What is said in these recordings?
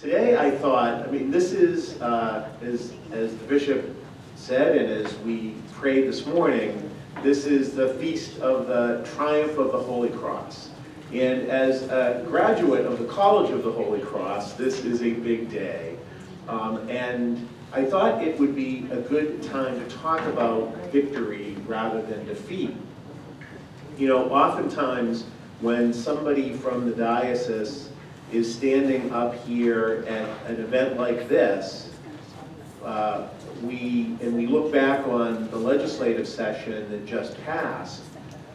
Today I thought, this is, as the bishop said and as we prayed this morning, this is the feast of the triumph of the Holy Cross. And as a graduate of the College of the Holy Cross, this is a big day. And I thought it would be a good time to talk about victory rather than defeat. You know, oftentimes when somebody from the diocese is standing up here at an event like this, we look back on the legislative session that just passed,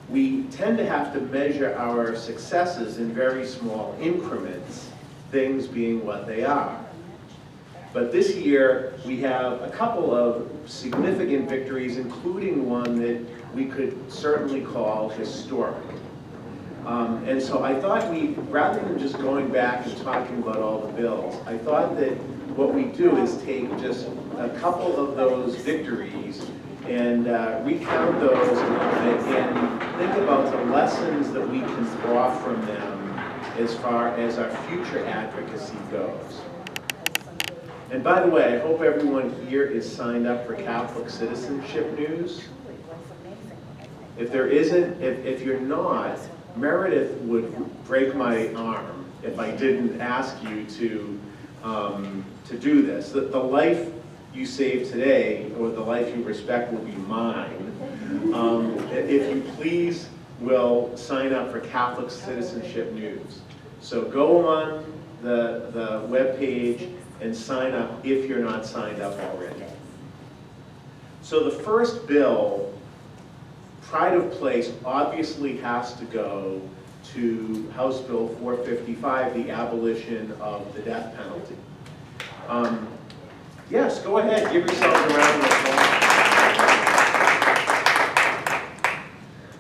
we tend to have to measure our successes in very small increments, things being what they are. But this year, we have a couple of significant victories, including one that we could certainly call historic. And so I thought rather than just going back and talking about all the bills, I thought that what we do is take just a couple of those victories and recount those and think about the lessons that we can draw from them as far as our future advocacy goes. And by the way, I hope everyone here is signed up for Catholic Citizenship News. If there isn't, if you're not, Meredith would break my arm if I didn't ask you to do this. The life you save today, or the life you respect, will be mine. If you please will sign up for Catholic Citizenship News. So go on the webpage and sign up if you're not signed up already. So the first bill, pride of place, obviously has to go to House Bill 455, the abolition of the death penalty. Yes, go ahead, give yourselves a round of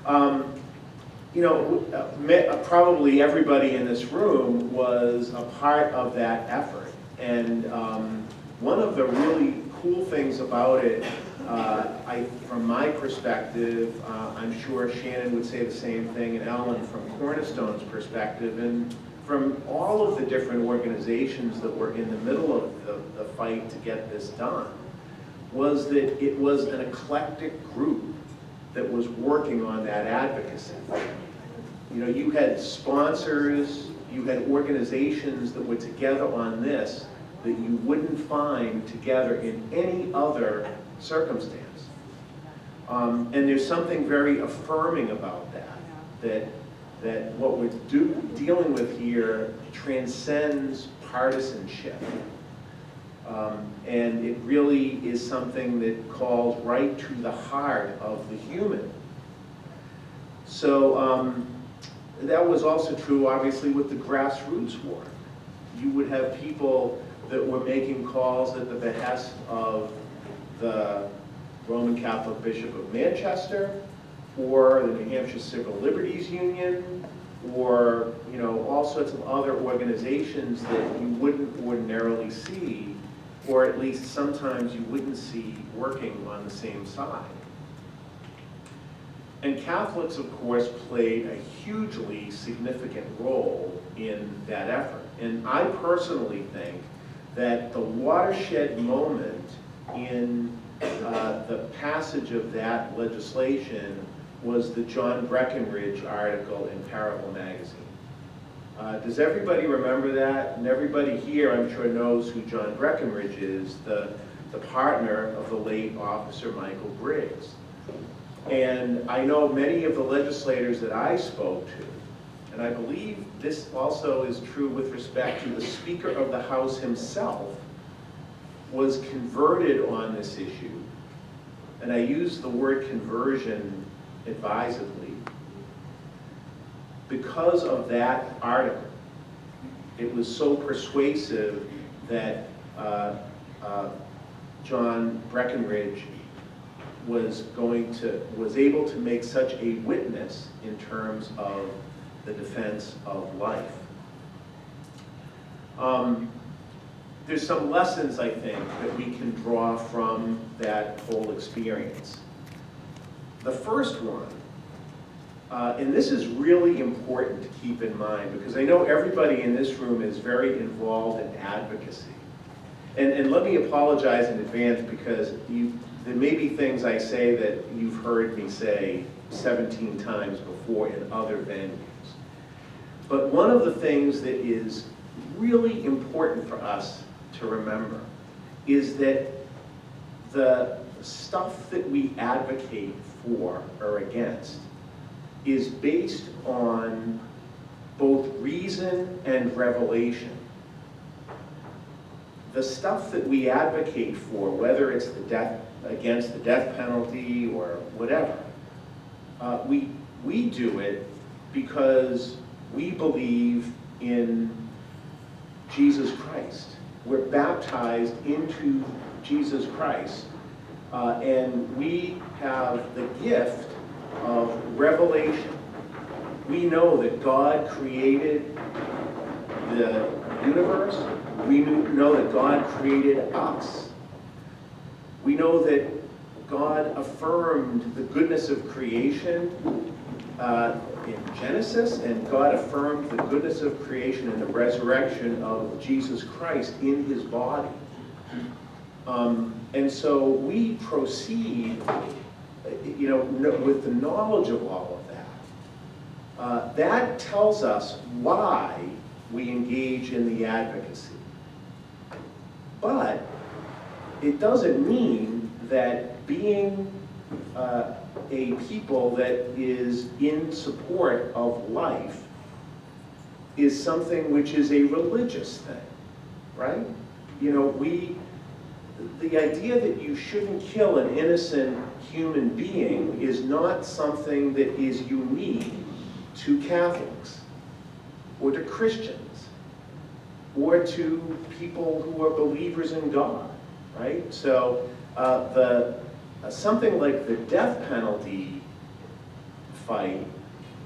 applause. You know, probably everybody in this room was a part of that effort. And one of the really cool things about it, from my perspective, I'm sure Shannon would say the same thing, and Ellen from Cornerstone's perspective, and from all of the different organizations that were in the middle of the fight to get this done, was that it was an eclectic group that was working on that advocacy. You know, you had sponsors, you had organizations that were together on this that you wouldn't find together in any other circumstance. And there's something very affirming about that what we're dealing with here transcends partisanship. And it really is something that calls right to the heart of the human. So that was also true, obviously, with the grassroots work. You would have people that were making calls at the behest of the Roman Catholic Bishop of Manchester, or the New Hampshire Civil Liberties Union, or all sorts of other organizations that you wouldn't ordinarily see, or at least sometimes you wouldn't see working on the same side. And Catholics, of course, played a hugely significant role in that effort. And I personally think that the watershed moment in the passage of that legislation was the John Breckinridge article in Parable magazine. Does everybody remember that? And everybody here, I'm sure, knows who John Breckinridge is, the partner of the late Officer Michael Briggs. And I know many of the legislators that I spoke to, and I believe this also is true with respect to the Speaker of the House himself, was converted on this issue. And I use the word conversion advisedly because of that article. It was so persuasive that John Breckinridge was able to make such a witness in terms of the defense of life. There's some lessons, I think, that we can draw from that whole experience. The first one And this is really important to keep in mind, because I know everybody in this room is very involved in advocacy. And let me apologize in advance, because there may be things I say that you've heard me say 17 times before in other venues. But one of the things that is really important for us to remember is that the stuff that we advocate for or against is based on both reason and revelation. The stuff that we advocate for, whether it's against the death penalty or whatever, we do it because we believe in Jesus Christ. We're baptized into Jesus Christ, and we have the gift of revelation. We know that God created the universe. We know that God created us. We know that God affirmed the goodness of creation in Genesis, and God affirmed the goodness of creation in the resurrection of Jesus Christ in his body. And so we proceed, with the knowledge of all of that. That tells us why we engage in the advocacy. But it doesn't mean that being a people that is in support of life is something which is a religious thing, right? The idea that you shouldn't kill an innocent human being is not something that is unique to Catholics or to Christians or to people who are believers in God, right? So something like the death penalty fight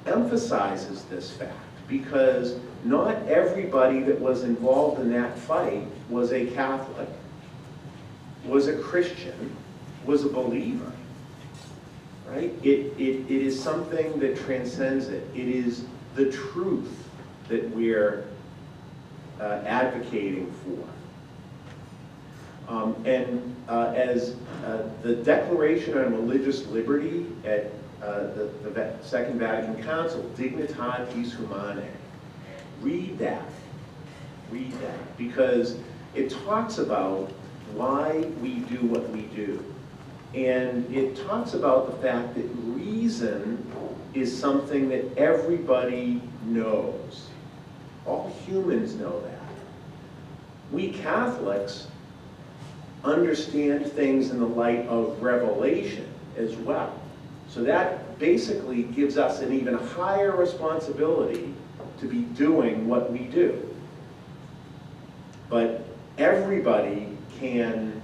emphasizes this fact, because not everybody that was involved in that fight was a Catholic, was a Christian, was a believer, right? It is something that transcends it. It is the truth that we're advocating for. As the Declaration on Religious Liberty at the Second Vatican Council, Dignitatis Humanae, read that, because it talks about why we do what we do. And it talks about the fact that reason is something that everybody knows. All humans know that. We Catholics understand things in the light of revelation as well. So that basically gives us an even higher responsibility to be doing what we do. But everybody can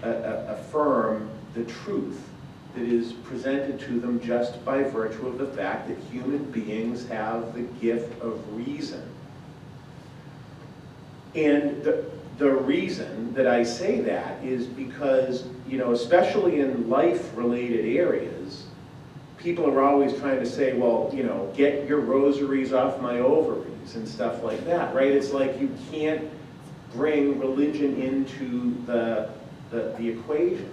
affirm the truth that is presented to them just by virtue of the fact that human beings have the gift of reason. And the reason that I say that is because, especially in life-related areas, people are always trying to say, well, get your rosaries off my ovaries and stuff like that, right? It's like you can't bring religion into the equation.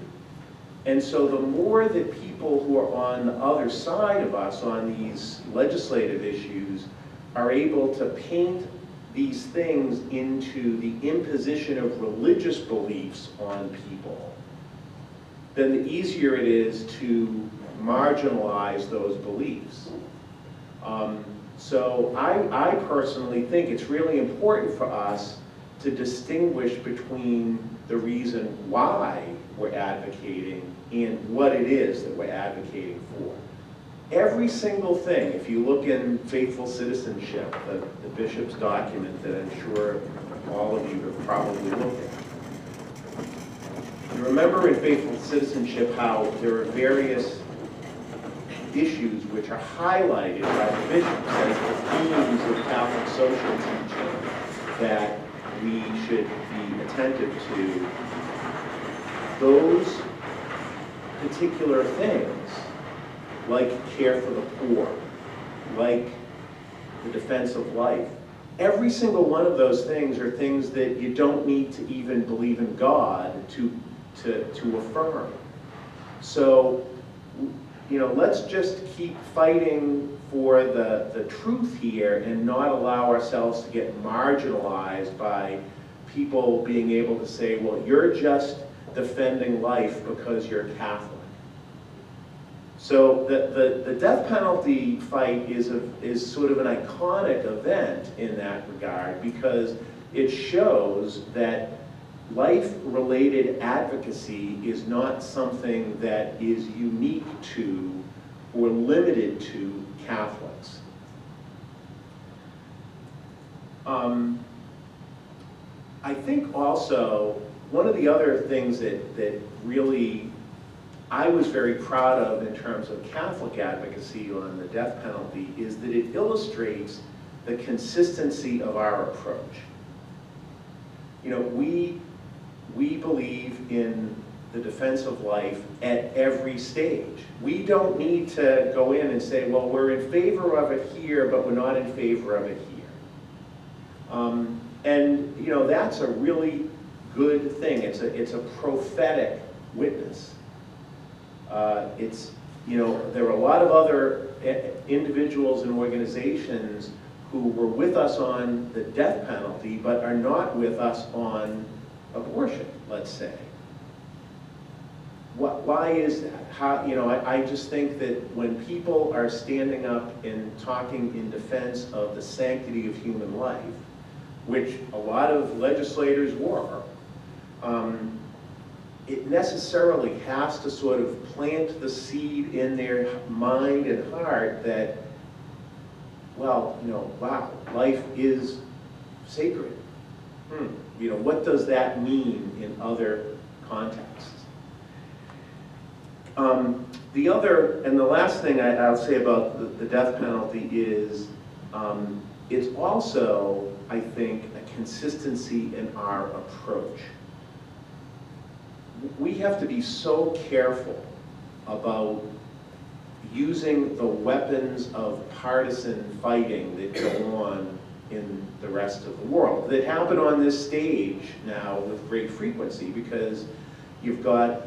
And so the more that people who are on the other side of us on these legislative issues are able to paint these things into the imposition of religious beliefs on people, then the easier it is to marginalize those beliefs. So I personally think it's really important for us to distinguish between the reason why we're advocating and what it is that we're advocating for. Every single thing, if you look in Faithful Citizenship, the bishop's document that I'm sure all of you have probably looked at, you remember in Faithful Citizenship how there are various issues which are highlighted by the bishops as the themes of Catholic social teaching that we should be attentive to. Those particular things like care for the poor, like the defense of life. Every single one of those things are things that you don't need to even believe in God to affirm. So, you know, let's just keep fighting for the truth here and not allow ourselves to get marginalized by people being able to say, well, you're just defending life because you're Catholic. So the death penalty fight is sort of an iconic event in that regard, because it shows that life-related advocacy is not something that is unique to or limited to Catholics. I think also one of the other things that really I was very proud of in terms of Catholic advocacy on the death penalty is that it illustrates the consistency of our approach. You know, we believe in the defense of life at every stage. We don't need to go in and say, well, we're in favor of it here, but we're not in favor of it here. And you know, that's a really good thing. It's a prophetic witness. It's, you know, there are a lot of other individuals and organizations who were with us on the death penalty, but are not with us on abortion, let's say. Why is that? How, you know, I just think that when people are standing up and talking in defense of the sanctity of human life, which a lot of legislators were, it necessarily has to sort of plant the seed in their mind and heart that, well, you know, wow, life is sacred. You know, what does that mean in other contexts? The other, and the last thing I'll say about the death penalty is, it's also, I think, a consistency in our approach. We have to be so careful about using the weapons of partisan fighting that go on in the rest of the world, that happen on this stage now with great frequency, because you've got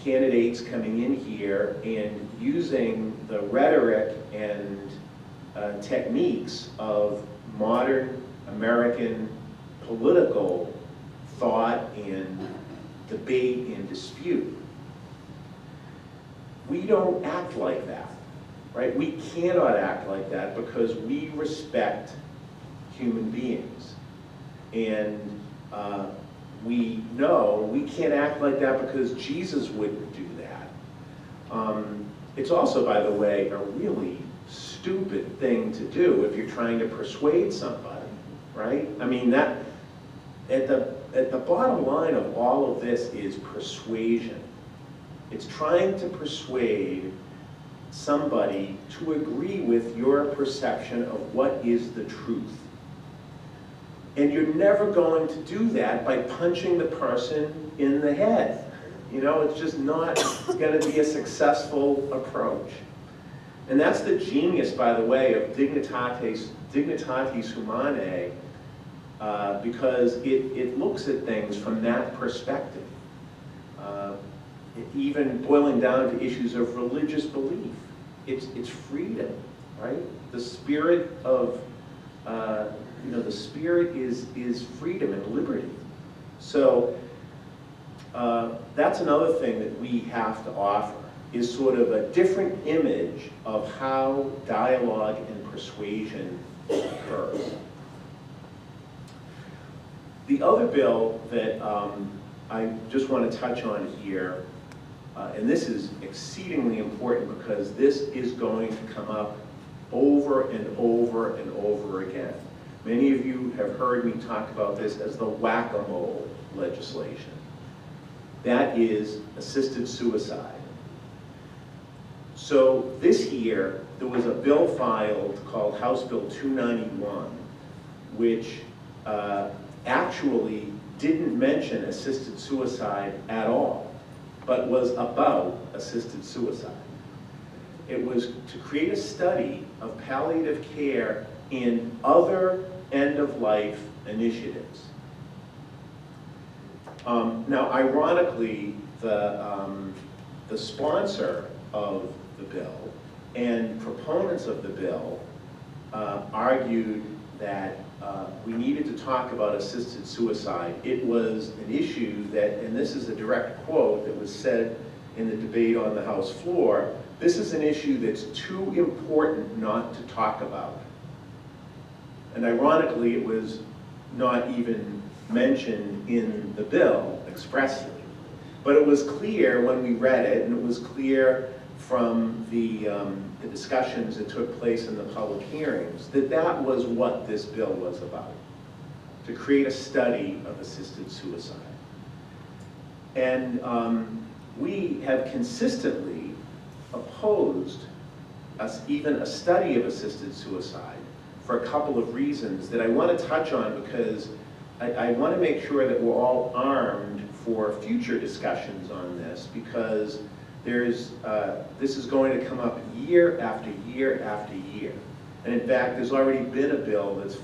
candidates coming in here and using the rhetoric and techniques of modern American political thought and debate and dispute. We don't act like that, right? We cannot act like that because we respect human beings. And we know we can't act like that because Jesus wouldn't do that. It's also, by the way, a really stupid thing to do if you're trying to persuade somebody, right? I mean, that at the bottom line of all of this is persuasion. It's trying to persuade somebody to agree with your perception of what is the truth. And you're never going to do that by punching the person in the head. You know, it's just not going to be a successful approach. And that's the genius, by the way, of Dignitatis Humanae, because it looks at things from that perspective. Even boiling down to issues of religious belief. It's freedom, right? The spirit of, the spirit is freedom and liberty. So that's another thing that we have to offer, is sort of a different image of how dialogue and persuasion occur. The other bill that I just want to touch on here, and this is exceedingly important because this is going to come up over and over and over again. Many of you have heard me talk about this as the whack-a-mole legislation. That is assisted suicide. So this year, there was a bill filed called House Bill 291, which actually didn't mention assisted suicide at all, but was about assisted suicide. It was to create a study of palliative care in other end-of-life initiatives. Now, ironically, the sponsor of the bill and proponents of the bill argued that we needed to talk about assisted suicide. It was an issue that, and this is a direct quote that was said in the debate on the House floor, this is an issue that's too important not to talk about. And ironically, it was not even mentioned in the bill expressly. But it was clear when we read it, and it was clear from the discussions that took place in the public hearings, that that was what this bill was about, to create a study of assisted suicide. And we have consistently opposed even a study of assisted suicide for a couple of reasons that I want to touch on, because I want to make sure that we're all armed for future discussions on this, because this is going to come up year after year after year. And in fact, there's already been a bill that's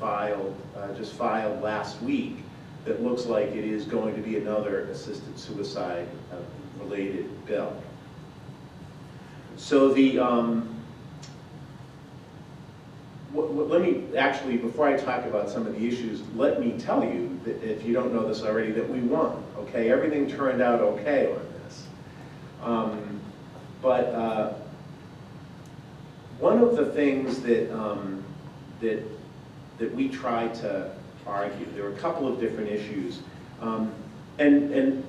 just filed last week that looks like it is going to be another assisted suicide related bill. So let me actually, before I talk about some of the issues, let me tell you that if you don't know this already, that we won, okay? Everything turned out okay on this. But one of the things that we tried to argue, there were a couple of different issues, and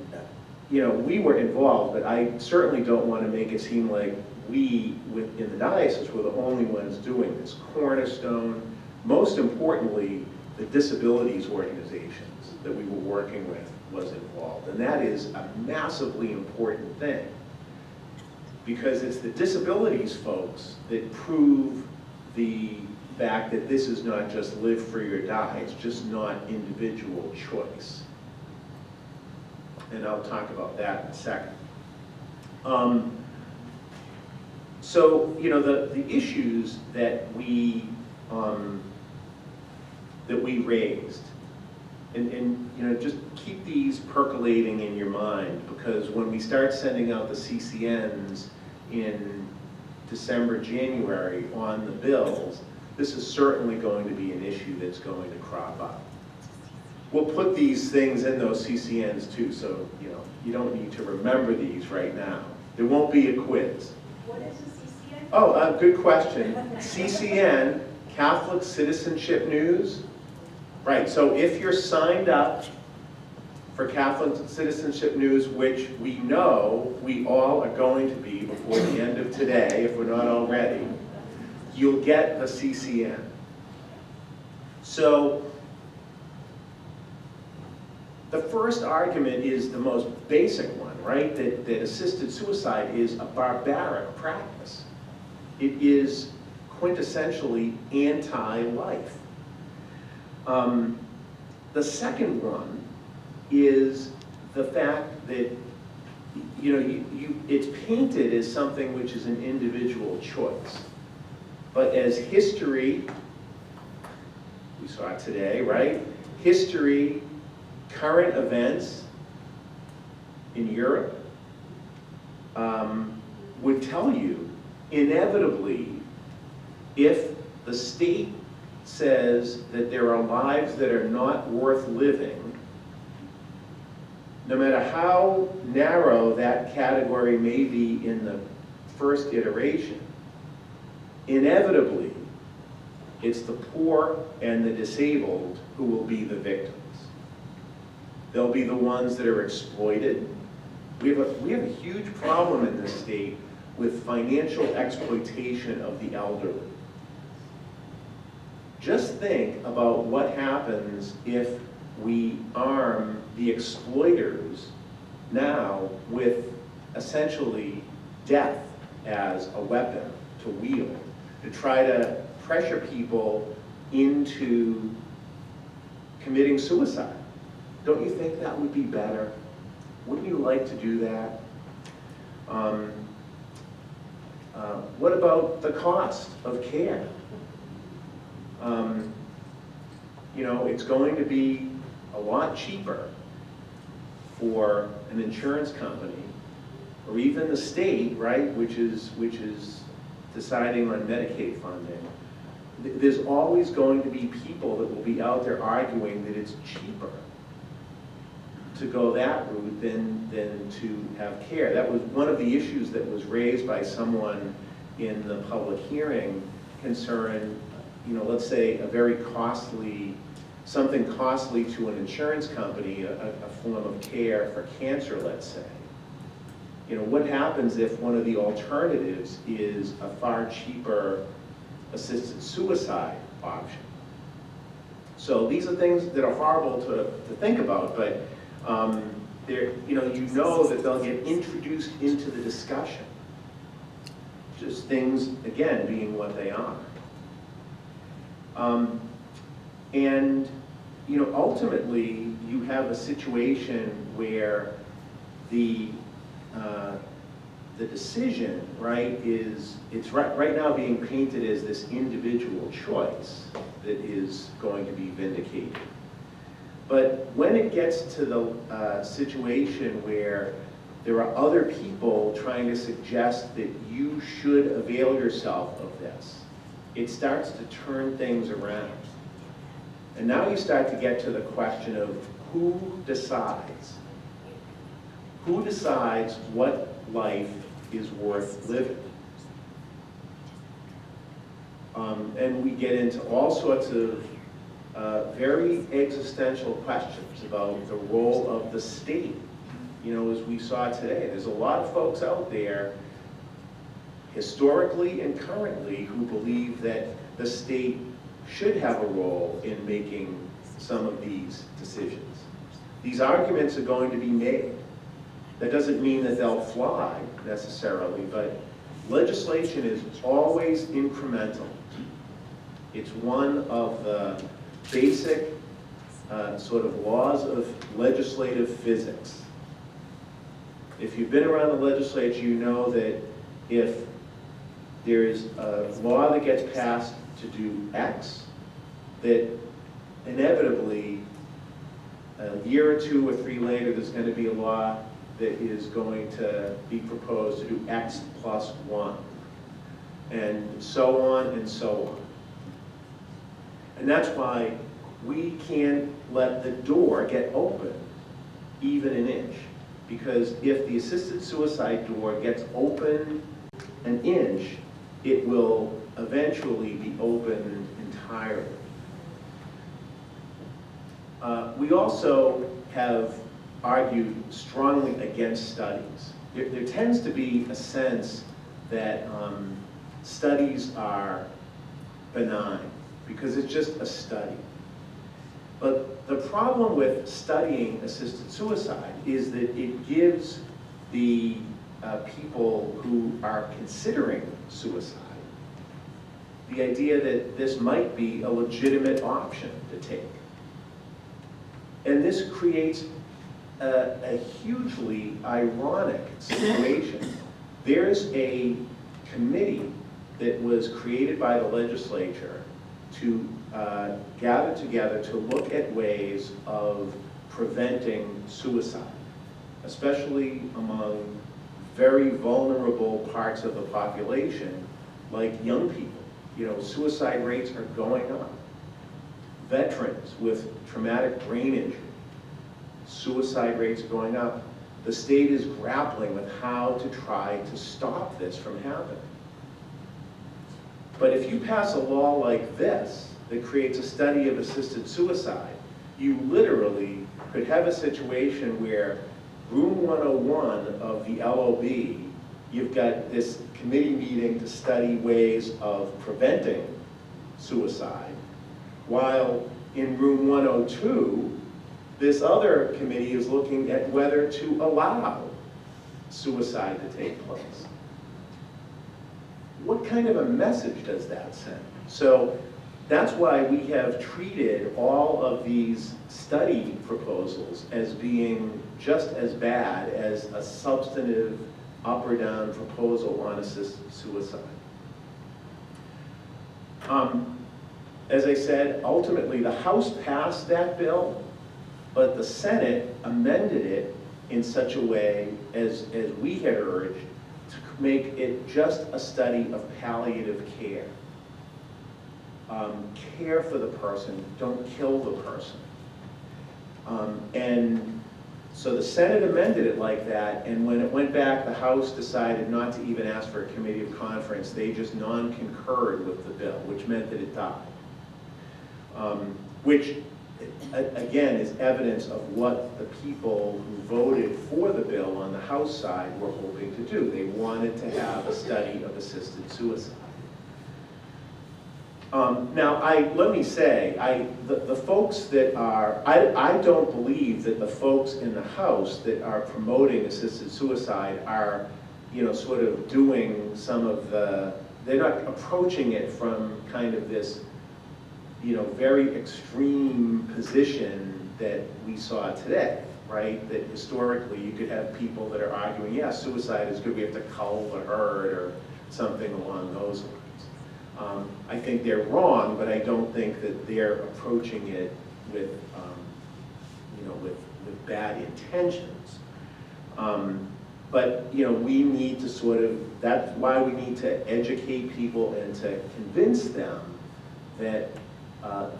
you know, we were involved, but I certainly don't want to make it seem like we in the diocese were the only ones doing this. Cornerstone, most importantly, the disabilities organizations that we were working with was involved, and that is a massively important thing, because it's the disabilities folks that prove the fact that this is not just live free or die, it's just not individual choice. And I'll talk about that in a second. So, you know, the issues that we raised, and you know, just keep these percolating in your mind, because when we start sending out the CCNs in December, January on the bills, this is certainly going to be an issue that's going to crop up. We'll put these things in those CCNs too, so you know, you don't need to remember these right now. There won't be a quiz. What is a CCN? Oh, good question. CCN, Catholic Citizenship News. Right, so if you're signed up for Catholic Citizenship News, which we know we all are going to be before the end of today, if we're not already, you'll get the CCN. So, the first argument is the most basic one, right? That assisted suicide is a barbaric practice. It is quintessentially anti-life. The second one is the fact that, you know, it's painted as something which is an individual choice. But as history, we saw it today, right? History, current events in Europe would tell you, inevitably, if the state says that there are lives that are not worth living, no matter how narrow that category may be in the first iteration, inevitably, it's the poor and the disabled who will be the victims. They'll be the ones that are exploited. We have a huge problem in this state with financial exploitation of the elderly. Just think about what happens if we arm the exploiters now with essentially death as a weapon to wield, to try to pressure people into committing suicide. Don't you think that would be better? Wouldn't you like to do that? What about the cost of care? You know, it's going to be a lot cheaper for an insurance company, or even the state, right, which is deciding on Medicaid funding. There's always going to be people that will be out there arguing that it's cheaper to go that route than to have care. That was one of the issues that was raised by someone in the public hearing concerning, you know, let's say a very costly, something costly to an insurance company, a form of care for cancer, let's say. You know, what happens if one of the alternatives is a far cheaper assisted suicide option? So these are things that are horrible to think about, but you know that they'll get introduced into the discussion. Just things, again, being what they are. And you know, ultimately, you have a situation where the decision, right, it's right now being painted as this individual choice that is going to be vindicated. But when it gets to the situation where there are other people trying to suggest that you should avail yourself of this, it starts to turn things around. And now you start to get to the question of who decides? Who decides what life is worth living? And we get into all sorts of very existential questions about the role of the state. You know, as we saw today, there's a lot of folks out there, historically and currently, who believe that the state should have a role in making some of these decisions. These arguments are going to be made. That doesn't mean that they'll fly necessarily, but legislation is always incremental. It's one of the basic sort of laws of legislative physics. If you've been around the legislature, you know that if there's a law that gets passed to do X, that inevitably a year or 2 or 3 later there's going to be a law that is going to be proposed to do X plus 1, and so on and so on. And that's why we can't let the door get open even an inch, because if the assisted suicide door gets open an inch, it will eventually be opened entirely. We also have argued strongly against studies. There tends to be a sense that studies are benign because it's just a study. But the problem with studying assisted suicide is that it gives the people who are considering suicide the idea that this might be a legitimate option to take. And this creates a hugely ironic situation. There's a committee that was created by the legislature to gather together to look at ways of preventing suicide, especially among very vulnerable parts of the population, like young people. You know, suicide rates are going up. Veterans with traumatic brain injury, suicide rates are going up. The state is grappling with how to try to stop this from happening. But if you pass a law like this that creates a study of assisted suicide, you literally could have a situation where room 101 of the LOB, you've got this committee meeting to study ways of preventing suicide, while in room 102, this other committee is looking at whether to allow suicide to take place. What kind of a message does that send? So that's why we have treated all of these study proposals as being just as bad as a substantive up or down proposal on assisted suicide. As I said, ultimately the House passed that bill, but the Senate amended it in such a way as we had urged to make it just a study of palliative care. Care for the person, don't kill the person. And so the Senate amended it like that, and when it went back, the House decided not to even ask for a committee of conference. They just non-concurred with the bill, which meant that it died. Which, again, is evidence of what the people who voted for the bill on the House side were hoping to do. They wanted to have a study of assisted suicide. Now, let me say, the folks that are, I don't believe that the folks in the House that are promoting assisted suicide are, sort of doing some of the, they're not approaching it from kind of this, very extreme position that we saw today, right? That historically you could have people that are arguing, yeah, suicide is good, we have to cull the herd or something along those lines. I think they're wrong, but I don't think that they're approaching it with, with bad intentions. But we need to sort of, that's why we need to educate people and to convince them that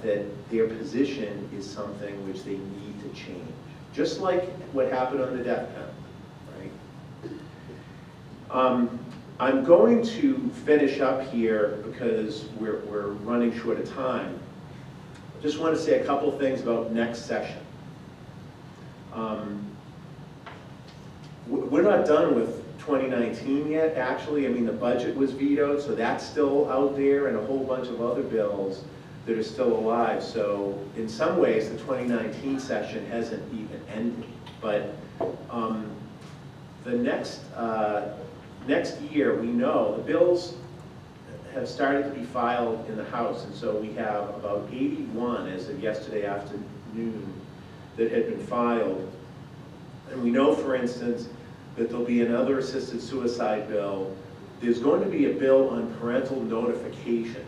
that their position is something which they need to change. Just like what happened on the death penalty, right? I'm going to finish up here because we're running short of time. I just want to say a couple things about next session. We're not done with 2019 yet, actually. I mean, the budget was vetoed, so that's still out there, and a whole bunch of other bills that are still alive. So in some ways, the 2019 session hasn't even ended. But the next year, we know the bills have started to be filed in the House, and so we have about 81 as of yesterday afternoon that had been filed. And we know, for instance, that there'll be another assisted suicide bill. There's going to be a bill on parental notification.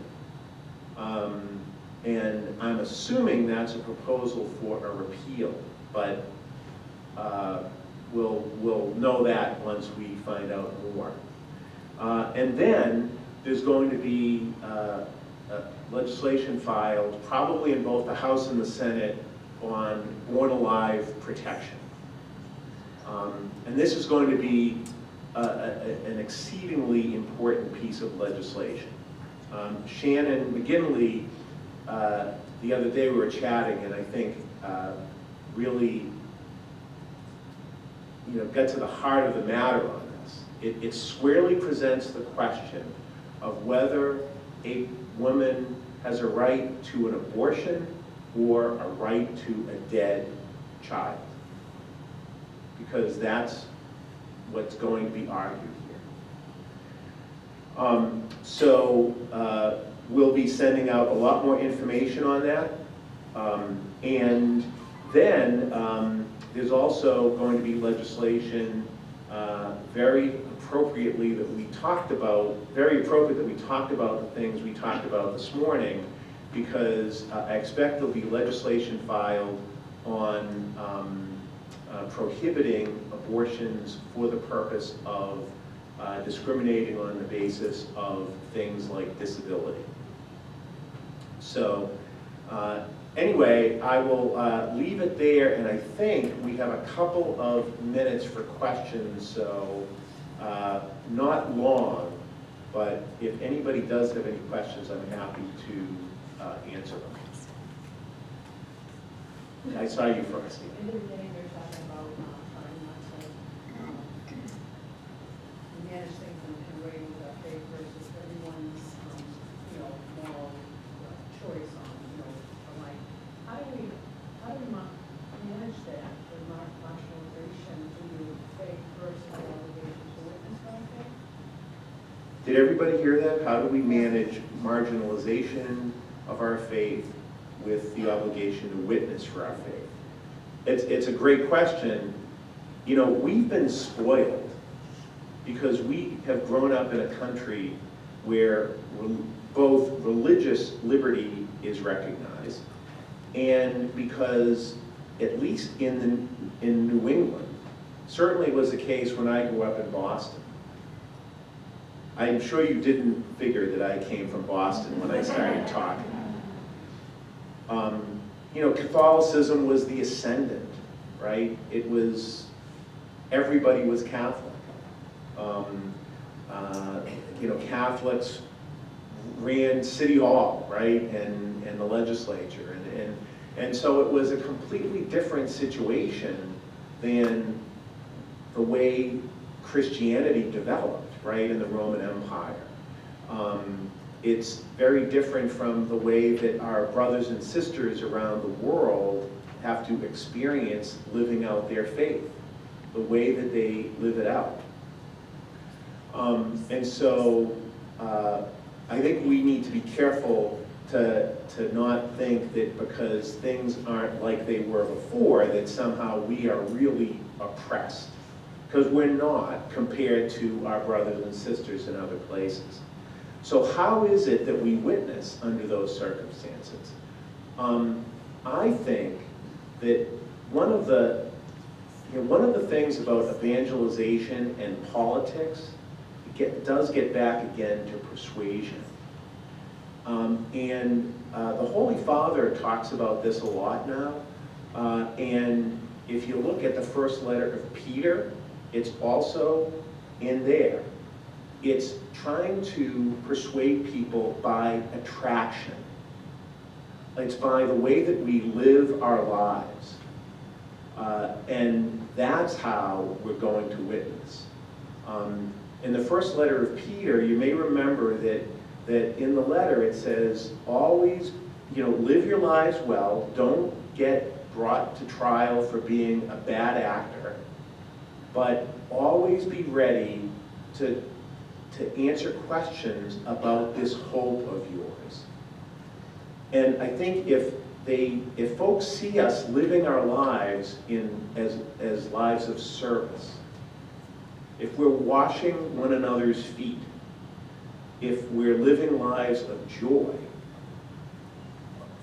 And I'm assuming that's a proposal for a repeal, but we'll know that once we find out more. And then there's going to be legislation filed, probably in both the House and the Senate, on born alive protection. And this is going to be an exceedingly important piece of legislation. Shannon McGinley, the other day we were chatting, and I think really got to the heart of the matter on this. It squarely presents the question of whether a woman has a right to an abortion or a right to a dead child. Because that's what's going to be argued here. So we'll be sending out a lot more information on that. And then there's also going to be legislation very appropriately that we talked about, very appropriate that we talked about the things we talked about this morning, because I expect there'll be legislation filed on prohibiting abortions for the purpose of discriminating on the basis of things like disability. So anyway, I will leave it there, and I think we have a couple of minutes for questions, so not long, but if anybody does have any questions, I'm happy to answer them. I saw you first. In the beginning, you were talking about trying not to manage things in ways with our faith versus everyone's, moral choice on, like, how do we manage that, the marginalization to faith versus our obligation to witness our faith? Did everybody hear that? How do we manage marginalization of our faith with the obligation to witness for our faith? It's a great question. We've been spoiled. because we have grown up in a country where both religious liberty is recognized, and because, at least in New England, certainly was the case when I grew up in Boston. I'm sure you didn't figure that I came from Boston when I started talking. You know, Catholicism was the ascendant, right? It was, everybody was Catholic. You know, Catholics ran City Hall, right, and the legislature, and so it was a completely different situation than the way Christianity developed, right, in the Roman Empire. It's very different from the way that our brothers and sisters around the world have to experience living out their faith, the way that they live it out. And so I think we need to be careful to not think that because things aren't like they were before, that somehow we are really oppressed. Because we're not, compared to our brothers and sisters in other places. So how is it that we witness under those circumstances? I think that one of the things about evangelization and politics, does get back again to persuasion. The Holy Father talks about this a lot now. And if you look at the first letter of Peter, it's also in there. It's trying to persuade people by attraction. It's by the way that we live our lives. And that's how we're going to witness. In the first letter of Peter, you may remember that in the letter it says, always, live your lives well, don't get brought to trial for being a bad actor, but always be ready to answer questions about this hope of yours. And I think if folks see us living our lives as lives of service, if we're washing one another's feet, if we're living lives of joy,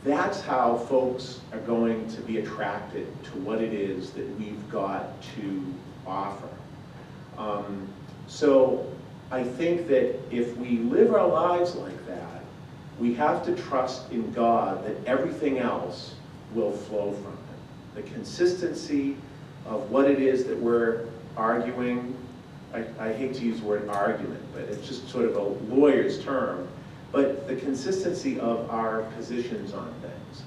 that's how folks are going to be attracted to what it is that we've got to offer. So I think that if we live our lives like that, we have to trust in God that everything else will flow from it. The consistency of what it is that we're arguing, I hate to use the word argument, but it's just sort of a lawyer's term, but the consistency of our positions on things.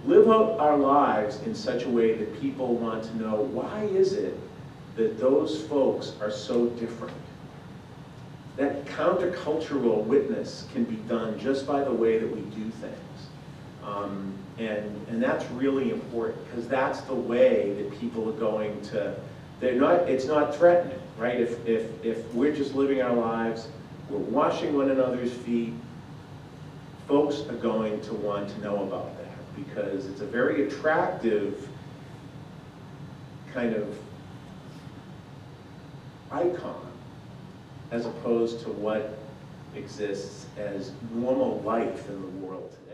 Live out our lives in such a way that people want to know, why is it that those folks are so different? That countercultural witness can be done just by the way that we do things. And that's really important, because that's the way that people are going to, it's not threatening, right? If we're just living our lives, we're washing one another's feet, folks are going to want to know about that, because it's a very attractive kind of icon, as opposed to what exists as normal life in the world today.